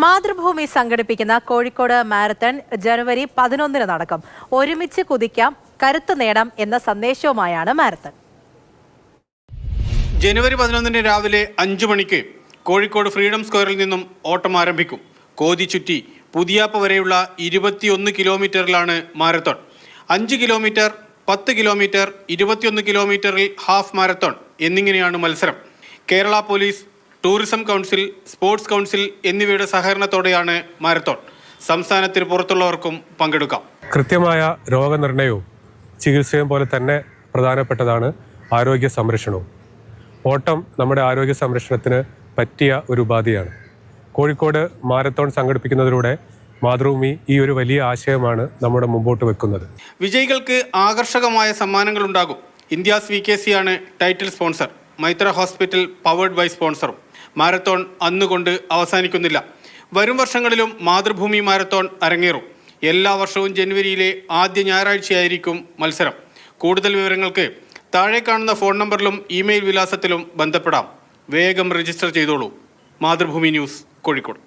മാതൃഭൂമി സംഘടിപ്പിക്കുന്ന കോഴിക്കോട് മാരത്തൺ ജനുവരി 11 നടക്കും. ഒരുമിച്ച് കുതിക്കാം, കരുത്ത് നേടാം എന്ന സന്ദേശവുമായാണ് മാരത്തൺ. ജനുവരി 11 രാവിലെ 5 മണിക്ക് കോഴിക്കോട് ഫ്രീഡം സ്ക്വയറിൽ നിന്നും ഓട്ടം ആരംഭിക്കും. കോതി ചുറ്റി പുതിയാപ്പ വരെയുള്ള 21 കിലോമീറ്ററിലാണ് മാരത്തോൺ. 5 കിലോമീറ്റർ, 10 കിലോമീറ്റർ, 21 കിലോമീറ്ററിൽ ഹാഫ് മാരത്തോൺ എന്നിങ്ങനെയാണ് മത്സരം. Kerala police, tourism council, sports council എന്നിവയുടെ സഹകരണത്തോടെയാണ് മാരത്തോൺ. സംസ്ഥാനത്തിന് പുറത്തുള്ളവർക്കും പങ്കെടുക്കാം. കൃത്യമായ രോഗനിർണയവും ചികിത്സയും പോലെ തന്നെ പ്രധാനപ്പെട്ടതാണ് ആരോഗ്യ സംരക്ഷണവും. ഓട്ടം നമ്മുടെ ആരോഗ്യ സംരക്ഷണത്തിന് പറ്റിയ ഒരു ഉപാധിയാണ്. കോഴിക്കോട് മാരത്തോൺ സംഘടിപ്പിക്കുന്നതിലൂടെ മാതൃഭൂമി ഈ ഒരു വലിയ ആശയമാണ് നമ്മുടെ മുമ്പോട്ട് വെക്കുന്നത്. വിജയികൾക്ക് ആകർഷകമായ സമ്മാനങ്ങൾ ഉണ്ടാകും. ഇന്ത്യാസ് VKC ആണ് title sponsor. Maitra hospital powered by സ്പോൺസറും. മാരത്തോൺ അന്നുകൊണ്ട് അവസാനിക്കുന്നില്ല. വരും വർഷങ്ങളിലും മാതൃഭൂമി മാരത്തോൺ അരങ്ങേറും. എല്ലാ വർഷവും ജനുവരിയിലെ ആദ്യ ഞായറാഴ്ചയായിരിക്കും മത്സരം. കൂടുതൽ വിവരങ്ങൾക്ക് താഴെ കാണുന്ന ഫോൺ നമ്പറിലും ഇമെയിൽ വിലാസത്തിലും ബന്ധപ്പെടാം. വേഗം രജിസ്റ്റർ ചെയ്തോളൂ. മാതൃഭൂമി ന്യൂസ്, കോഴിക്കോട്.